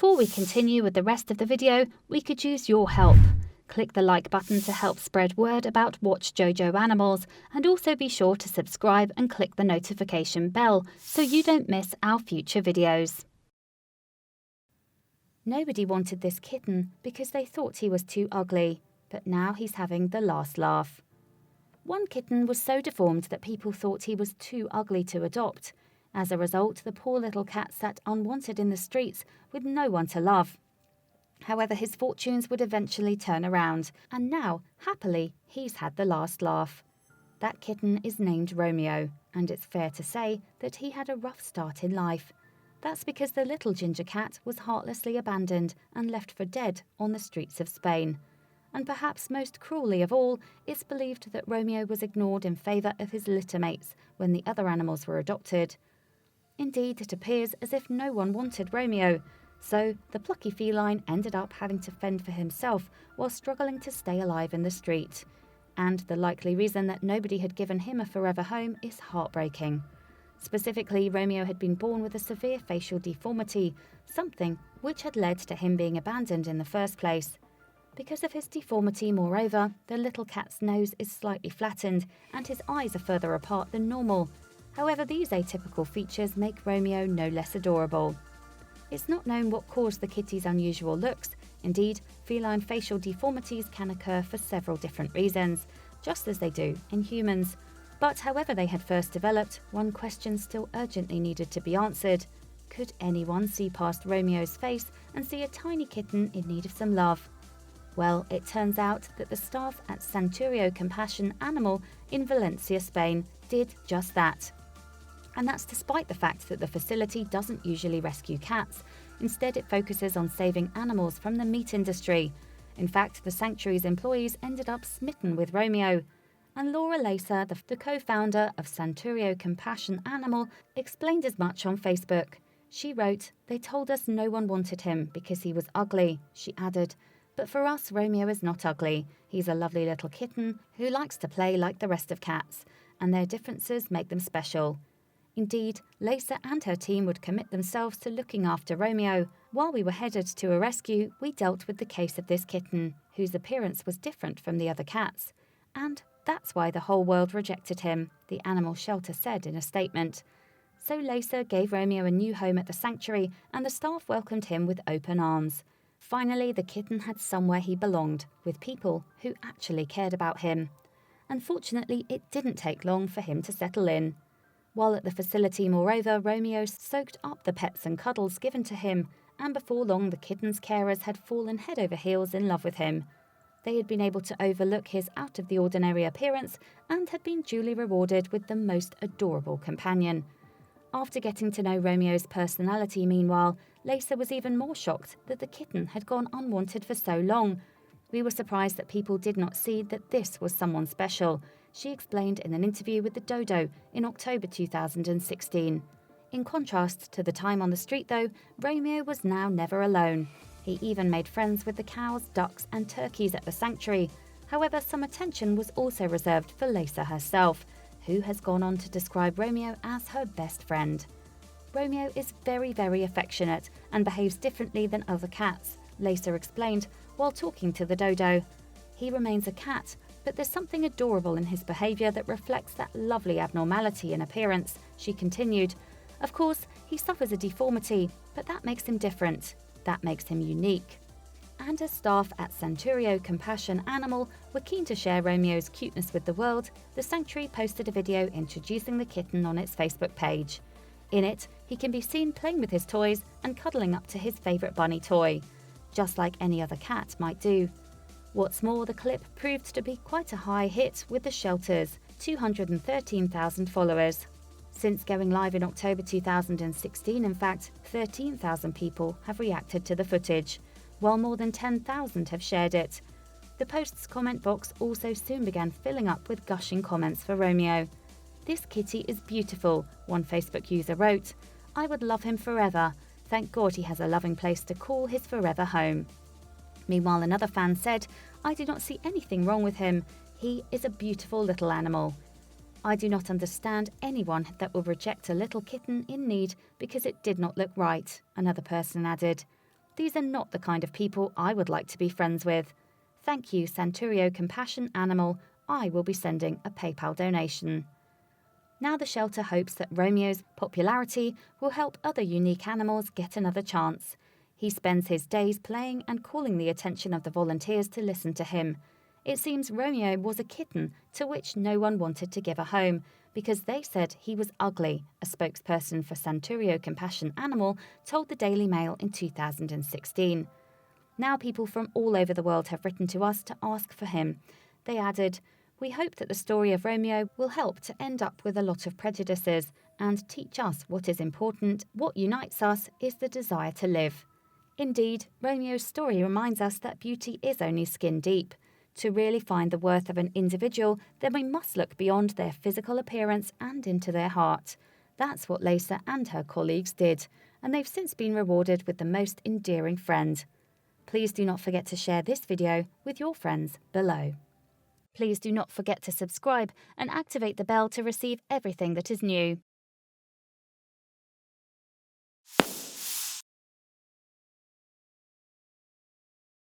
Before we continue with the rest of the video, we could use your help. Click the like button to help spread word about Watchjojo animals, and also be sure to subscribe and click the notification bell so you don't miss our future videos. Nobody wanted this kitten because they thought he was too ugly, but now he's having the last laugh. One kitten was so deformed that people thought he was too ugly to adopt. As a result, the poor little cat sat unwanted in the streets with no one to love. However, his fortunes would eventually turn around, and now, happily, he's had the last laugh. That kitten is named Romeo, and it's fair to say that he had a rough start in life. That's because the little ginger cat was heartlessly abandoned and left for dead on the streets of Spain. And perhaps most cruelly of all, it's believed that Romeo was ignored in favour of his littermates when the other animals were adopted. Indeed, it appears as if no one wanted Romeo, so the plucky feline ended up having to fend for himself while struggling to stay alive in the street. And the likely reason that nobody had given him a forever home is heartbreaking. Specifically, Romeo had been born with a severe facial deformity, something which had led to him being abandoned in the first place. Because of his deformity, moreover, the little cat's nose is slightly flattened and his eyes are further apart than normal. However, these atypical features make Romeo no less adorable. It's not known what caused the kitty's unusual looks. Indeed, feline facial deformities can occur for several different reasons, just as they do in humans. But however they had first developed, one question still urgently needed to be answered. Could anyone see past Romeo's face and see a tiny kitten in need of some love? Well, it turns out that the staff at Santurio Compassion Animal in Valencia, Spain, did just that. And that's despite the fact that the facility doesn't usually rescue cats. Instead, it focuses on saving animals from the meat industry. In fact, the sanctuary's employees ended up smitten with Romeo. And Laura Lacer, the co-founder of Santurio Compassion Animal, explained as much on Facebook. She wrote, "They told us no one wanted him because he was ugly," she added. "But for us, Romeo is not ugly. He's a lovely little kitten who likes to play like the rest of cats, and their differences make them special." Indeed, Lacer and her team would commit themselves to looking after Romeo. While we were headed to a rescue, we dealt with the case of this kitten, whose appearance was different from the other cats. And that's why the whole world rejected him, the animal shelter said in a statement. So Lacer gave Romeo a new home at the sanctuary, and the staff welcomed him with open arms. Finally, the kitten had somewhere he belonged, with people who actually cared about him. Unfortunately, it didn't take long for him to settle in. While at the facility, moreover, Romeo soaked up the pets and cuddles given to him, and before long the kitten's carers had fallen head over heels in love with him. They had been able to overlook his out-of-the-ordinary appearance and had been duly rewarded with the most adorable companion. After getting to know Romeo's personality, meanwhile, Lacer was even more shocked that the kitten had gone unwanted for so long. "We were surprised that people did not see that this was someone special," she explained in an interview with the Dodo in October 2016. In contrast to the time on the street, though, Romeo was now never alone. He even made friends with the cows, ducks and turkeys at the sanctuary. However, some attention was also reserved for Lacer herself, who has gone on to describe Romeo as her best friend. "Romeo is very, very affectionate and behaves differently than other cats," Lacer explained while talking to the Dodo. "He remains a cat, but there's something adorable in his behaviour that reflects that lovely abnormality in appearance," she continued. "Of course, he suffers a deformity, but that makes him different. That makes him unique." And as staff at Santurio Compassion Animal were keen to share Romeo's cuteness with the world, the sanctuary posted a video introducing the kitten on its Facebook page. In it, he can be seen playing with his toys and cuddling up to his favourite bunny toy, just like any other cat might do. What's more, the clip proved to be quite a high hit with the shelter's 213,000 followers. Since going live in October 2016, in fact, 13,000 people have reacted to the footage, while more than 10,000 have shared it. The post's comment box also soon began filling up with gushing comments for Romeo. "This kitty is beautiful," one Facebook user wrote. "I would love him forever. Thank God he has a loving place to call his forever home." Meanwhile, another fan said, "I do not see anything wrong with him. He is a beautiful little animal. I do not understand anyone that will reject a little kitten in need because it did not look right," another person added. These are not the kind of people I would like to be friends with. Thank you, Santurio Compassion Animal. I will be sending a PayPal donation. Now the shelter hopes that Romeo's popularity will help other unique animals get another chance. He spends his days playing and calling the attention of the volunteers to listen to him. It seems Romeo was a kitten to which no one wanted to give a home because they said he was ugly, a spokesperson for Santurio Compassion Animal told the Daily Mail in 2016. Now people from all over the world have written to us to ask for him. They added, "We hope that the story of Romeo will help to end up with a lot of prejudices and teach us what is important. What unites us is the desire to live." Indeed, Romeo's story reminds us that beauty is only skin deep. To really find the worth of an individual, then we must look beyond their physical appearance and into their heart. That's what Lisa and her colleagues did, and they've since been rewarded with the most endearing friend. Please do not forget to share this video with your friends below. Please do not forget to subscribe and activate the bell to receive everything that is new.